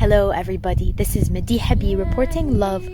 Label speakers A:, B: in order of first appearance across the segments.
A: Hello everybody, this is Madiha reporting love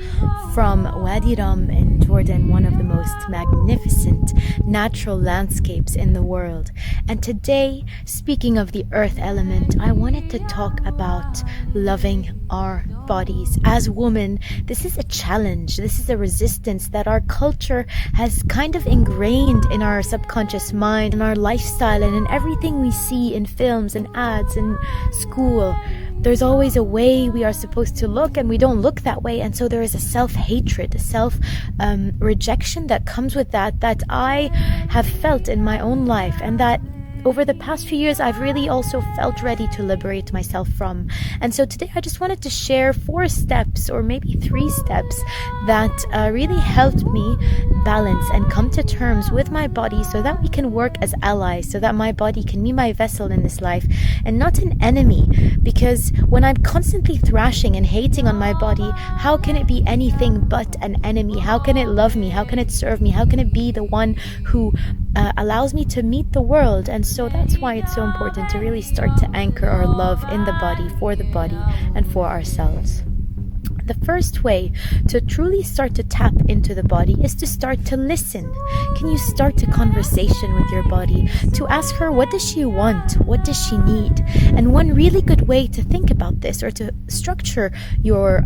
A: from Wadi Rum in Jordan, one of the most magnificent natural landscapes in the world. And today, speaking of the earth element, I wanted to talk about loving our bodies. As women, this is a challenge, this is a resistance that our culture has kind of ingrained in our subconscious mind, in our lifestyle, and in everything we see in films and ads and school. There's always a way we are supposed to look, and we don't look that way. And so there is a self-hatred, a self-rejection that comes with that I have felt in my own life, and that over the past few years, I've really also felt ready to liberate myself from. And so today I just wanted to share 4 steps, or maybe 3 steps, that really helped me balance and come to terms with my body so that we can work as allies, so that my body can be my vessel in this life and not an enemy. Because when I'm constantly thrashing and hating on my body, how can it be anything but an enemy? How can it love me? How can it serve me? How can it be the one who allows me to meet the world? And so that's why it's so important to really start to anchor our love in the body, and for ourselves. The first way to truly start to tap into the body is to start to listen. Can you start a conversation with your body to ask her, what does she want? What does she need? And one really good way to think about this, or to structure your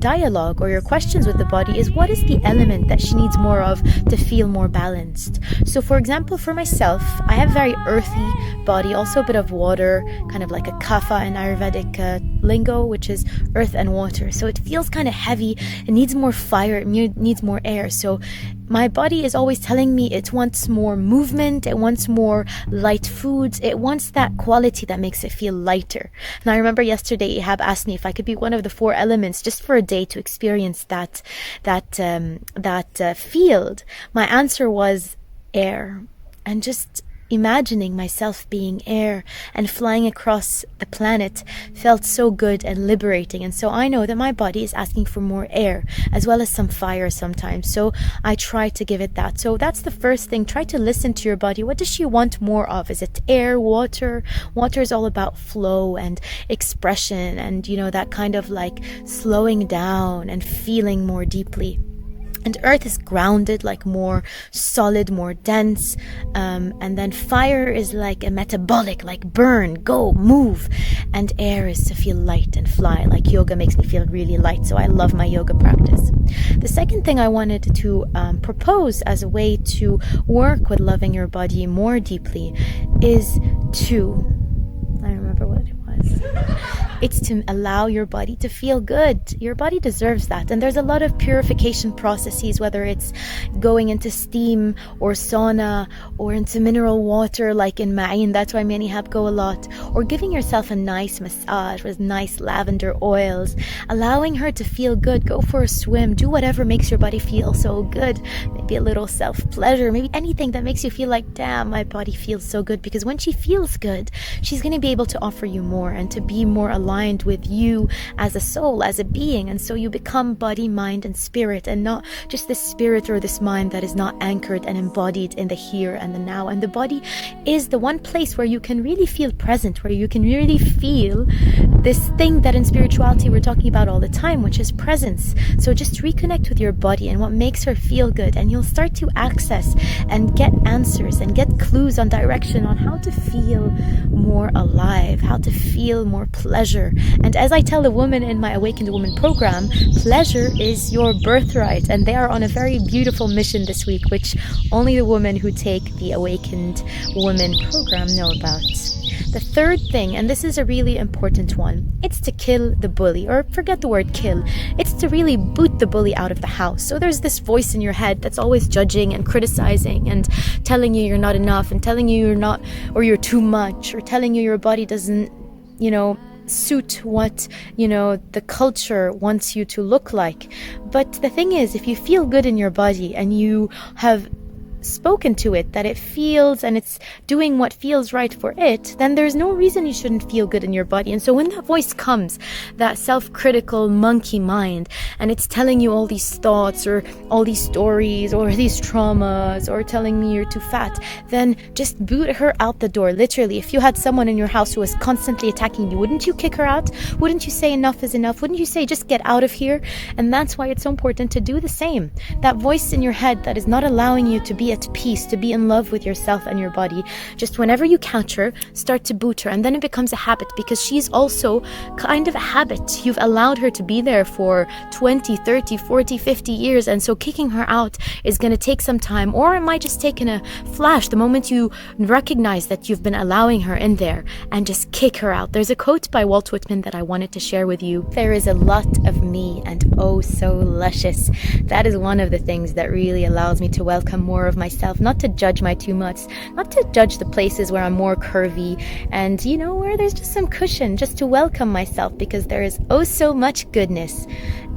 A: dialogue or your questions with the body, is what is the element that she needs more of to feel more balanced? So for example, for myself, I have a very earthy body, also a bit of water, kind of like a kapha in Ayurvedic lingo, which is earth and water. So it feels kind of heavy, it needs more fire, it needs more air. So my body is always telling me it wants more movement, it wants more light foods, it wants that quality that makes it feel lighter. And I remember yesterday Ihab asked me if I could be one of the 4 elements just for a day to experience that field. My answer was air. And just imagining myself being air and flying across the planet felt so good and liberating. And so I know that my body is asking for more air, as well as some fire sometimes. So I try to give it that. So that's the first thing. Try to listen to your body. What does she want more of? Is it air, water? Water is all about flow and expression, and that kind of like slowing down and feeling more deeply. And earth is grounded, like more solid, more dense. And then fire is like a metabolic, like burn, go, move. And air is to feel light and fly, like yoga makes me feel really light. So I love my yoga practice. The second thing I wanted to propose as a way to work with loving your body more deeply is I remember what it was. It's to allow your body to feel good. Your body deserves that. And there's a lot of purification processes, whether it's going into steam or sauna or into mineral water like in Ma'in, that's why many have go a lot, or giving yourself a nice massage with nice lavender oils, allowing her to feel good. Go for a swim, do whatever makes your body feel so good. Maybe a little self-pleasure, maybe anything that makes you feel like, damn, my body feels so good. Because when she feels good, she's going to be able to offer you more and to be more aligned with you as a soul, as a being. And so you become body, mind, and spirit, and not just this spirit or this mind that is not anchored and embodied in the here and the now. And the body is the one place where you can really feel present, where you can really feel this thing that in spirituality we're talking about all the time, which is presence. So just reconnect with your body and what makes her feel good, and you'll start to access and get answers and get clues on direction on how to feel more alive, how to feel more pleasure. And as I tell the women in my Awakened Woman program, pleasure is your birthright. And they are on a very beautiful mission this week, which only the women who take the Awakened Woman program know about. The third thing, and this is a really important one, it's to kill the bully, or forget the word kill. It's to really boot the bully out of the house. So there's this voice in your head that's always judging and criticizing and telling you you're not enough, and telling you you're not, or you're too much, or telling you your body doesn't, suit what the culture wants you to look like. But the thing is, if you feel good in your body and you have spoken to it that it feels and it's doing what feels right for it, then there's no reason you shouldn't feel good in your body. And so when that voice comes, that self-critical monkey mind, and it's telling you all these thoughts or all these stories or these traumas or telling me you're too fat, then just boot her out the door. Literally, if you had someone in your house who was constantly attacking you, wouldn't you kick her out? Wouldn't you say enough is enough? Wouldn't you say just get out of here? And that's why it's so important to do the same. That voice in your head that is not allowing you to be at peace, to be in love with yourself and your body, just whenever you catch her, start to boot her. And then it becomes a habit, because she's also kind of a habit. You've allowed her to be there for 20, 30, 40, 50 years. And so kicking her out is going to take some time, or it might just take in a flash the moment you recognize that you've been allowing her in there, and just kick her out. There's a quote by Walt Whitman that I wanted to share with you. There is a lot of me, and oh so luscious. That is one of the things that really allows me to welcome more of myself, not to judge my too much, not to judge the places where I'm more curvy and, you know, where there's just some cushion, just to welcome myself, because there is oh so much goodness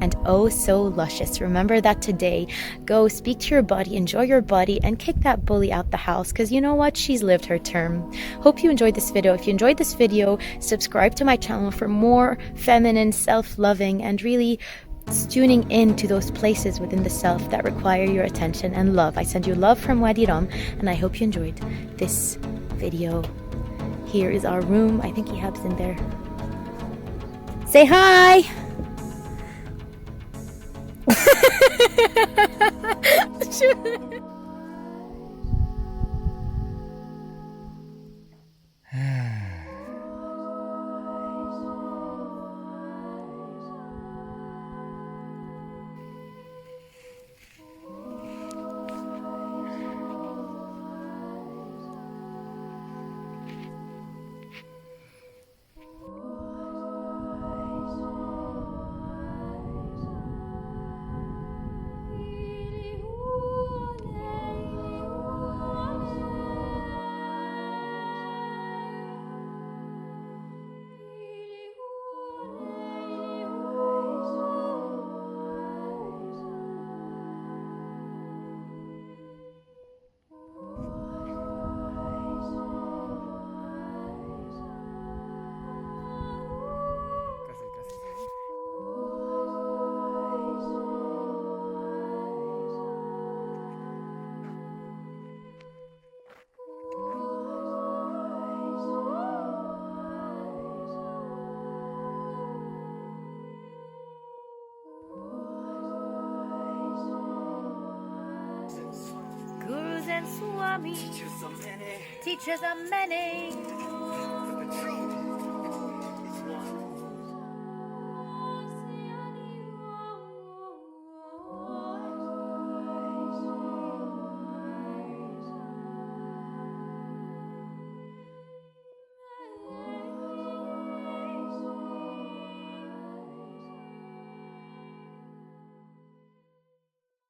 A: and oh so luscious. Remember that today. Go speak to your body, enjoy your body, and kick that bully out the house, because you know what? She's lived her term. Hope you enjoyed this video. If you enjoyed this video, subscribe to my channel for more feminine, self-loving, and really tuning in to those places within the self that require your attention and love. I send you love from Wadi Ram, and I hope you enjoyed this video. Here is our room. I think Ihab's in there. Say hi! Gurus and Swami, teachers are many.